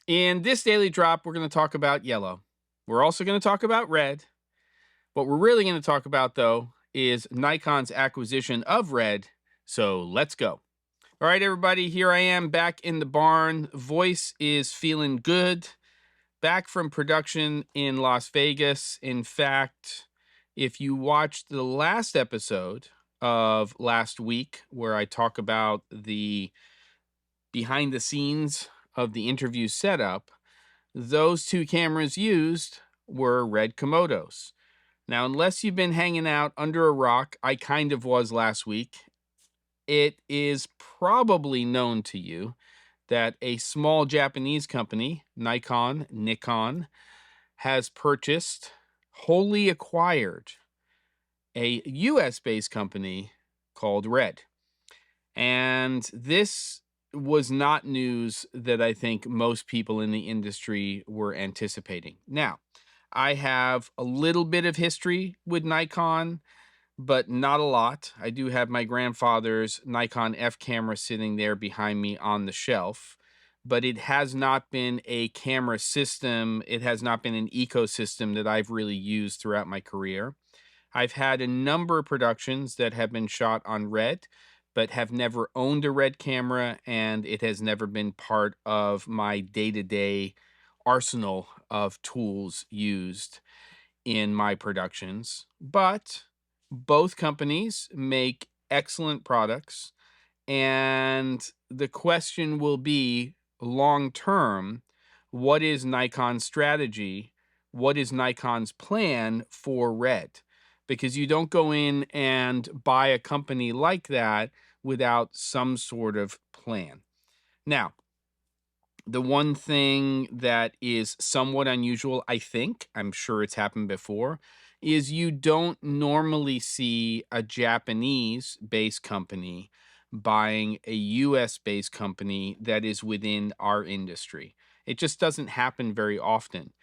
In this daily drop, we're going to talk about yellow. We're also going to talk about red. What we're really going to talk about, though, is Nikon's acquisition of red. So let's go. All right, everybody, here I am back in the barn. Voice is feeling good. Back from production in Las Vegas. In fact, if you watched the last episode of last week, where I talk about the behind the scenes of the interview setup, those two cameras used were red Komodos. Now, unless you've been hanging out under a rock, I kind of was last week, it is probably known to you that a small Japanese company, Nikon, has purchased, wholly acquired, a US-based company called Red. And this was not news that I think most people in the industry were anticipating. Now, I have a little bit of history with Nikon, but not a lot. I do have my grandfather's Nikon F camera sitting there behind me on the shelf, but it has not been a camera system. It has not been an ecosystem that I've really used throughout my career. I've had a number of productions that have been shot on Red, but have never owned a Red camera, and it has never been part of my day-to-day arsenal of tools used in my productions. But both companies make excellent products, and the question will be long term, what is Nikon's strategy? What is Nikon's plan for Red? Because you don't go in and buy a company like that without some sort of plan. Now, the one thing that is somewhat unusual, I think, I'm sure it's happened before, is you don't normally see a Japanese-based company buying a US-based company that is within our industry. It just doesn't happen very often.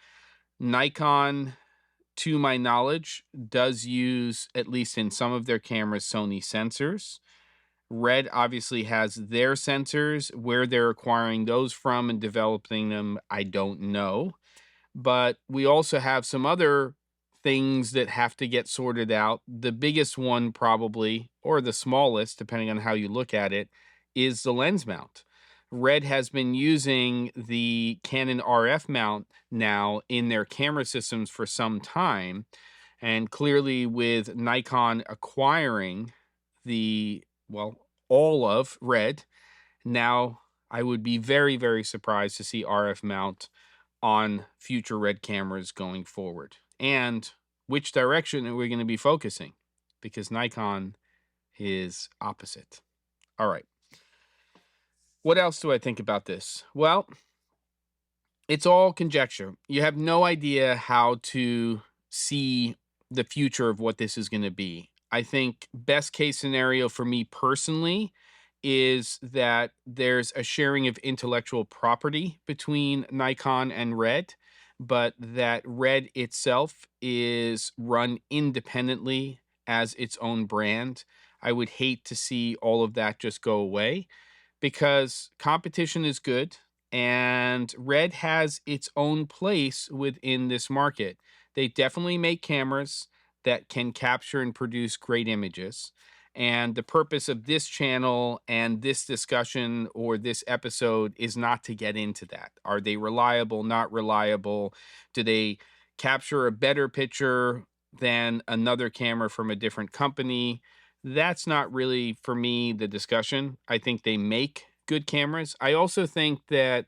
Nikon, to my knowledge, does use, at least in some of their cameras, Sony sensors. Red obviously has their sensors. Where they're acquiring those from and developing them, I don't know. But we also have some other things that have to get sorted out. The biggest one probably, or the smallest, depending on how you look at it, is the lens mount. Red has been using the Canon RF mount now in their camera systems for some time. And clearly with Nikon acquiring the, well, all of Red, now I would be very, very surprised to see RF mount on future Red cameras going forward. And which direction are we going to be focusing? Because Nikon is opposite. All right. What else do I think about this? Well, it's all conjecture. You have no idea how to see the future of what this is going to be. I think best case scenario for me personally is that there's a sharing of intellectual property between Nikon and Red, but that Red itself is run independently as its own brand. I would hate to see all of that just go away because competition is good and Red has its own place within this market. They definitely make cameras that can capture and produce great images. And the purpose of this channel and this discussion or this episode is not to get into that. Are they reliable, not reliable? Do they capture a better picture than another camera from a different company? That's not really, for me, the discussion. I think they make good cameras. I also think that,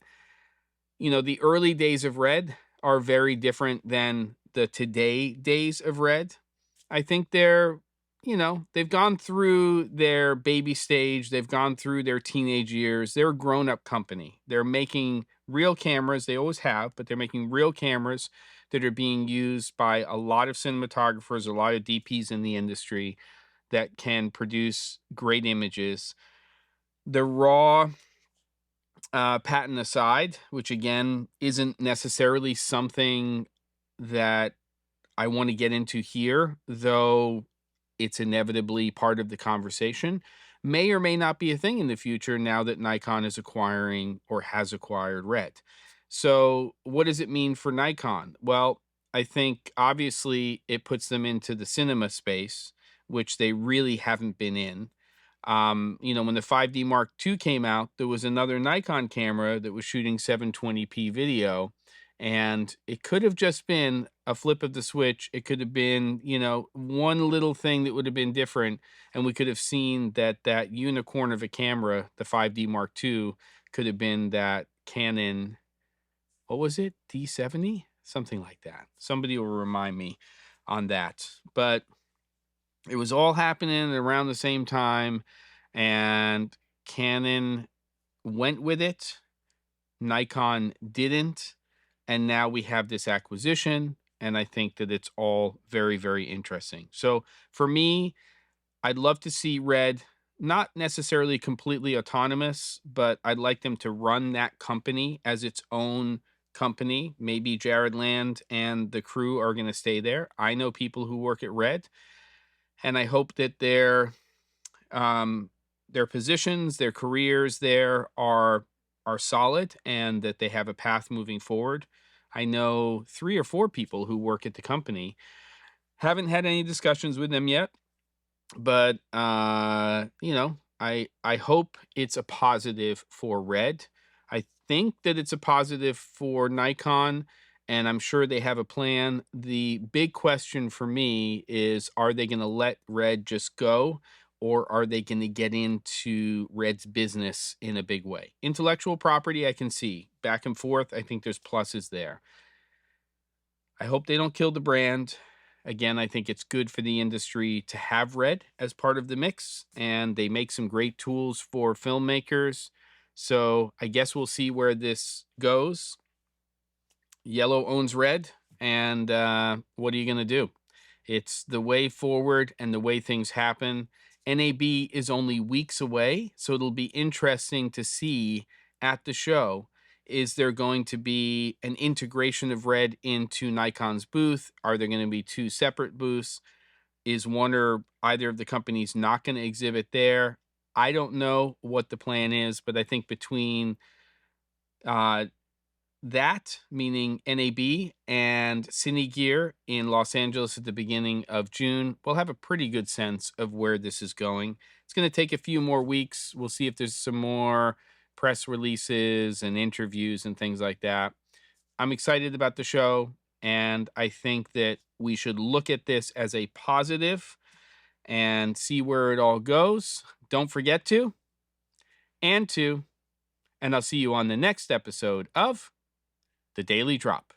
the early days of Red are very different than the today days of Red. I think they've gone through their baby stage. They've gone through their teenage years. They're a grown-up company. They're making real cameras. They always have, but they're making real cameras that are being used by a lot of cinematographers, a lot of DPs in the industry that can produce great images. The raw patent aside, which again isn't necessarily something that I want to get into here, though it's inevitably part of the conversation, may or may not be a thing in the future now that Nikon is acquiring or has acquired Red. So, what does it mean for Nikon? Well, I think obviously it puts them into the cinema space, which they really haven't been in. When the 5D Mark II came out, there was another Nikon camera that was shooting 720p video, and it could have just been a flip of the switch. It could have been, one little thing that would have been different, and we could have seen that unicorn of a camera, the 5D Mark II, could have been that Canon, what was it? D70? Something like that. Somebody will remind me on that. But it was all happening around the same time, and Canon went with it. Nikon didn't. And now we have this acquisition, and I think that it's all very, very interesting. So for me, I'd love to see Red not necessarily completely autonomous, but I'd like them to run that company as its own company. Maybe Jared Land and the crew are going to stay there. I know people who work at Red, and I hope that their positions, their careers there are solid, and that they have a path moving forward. I know 3 or 4 people who work at the company. Haven't had any discussions with them yet, but I hope it's a positive for Red. I think that it's a positive for Nikon, and I'm sure they have a plan. The big question for me is, are they going to let Red just go, or are they going to get into Red's business in a big way? Intellectual property, I can see. Back and forth, I think there's pluses there. I hope they don't kill the brand. Again, I think it's good for the industry to have Red as part of the mix, and they make some great tools for filmmakers. So I guess we'll see where this goes. Yellow owns Red, and what are you going to do? It's the way forward and the way things happen. NAB is only weeks away, so it'll be interesting to see at the show. Is there going to be an integration of Red into Nikon's booth? Are there going to be 2 separate booths? Is one or either of the companies not going to exhibit there? I don't know what the plan is, but I think between uh, that, meaning NAB, and Cine Gear in Los Angeles at the beginning of June, we'll have a pretty good sense of where this is going. It's going to take a few more weeks. We'll see if there's some more press releases and interviews and things like that. I'm excited about the show, and I think that we should look at this as a positive and see where it all goes. Don't forget to, and I'll see you on the next episode of The Daily Drop.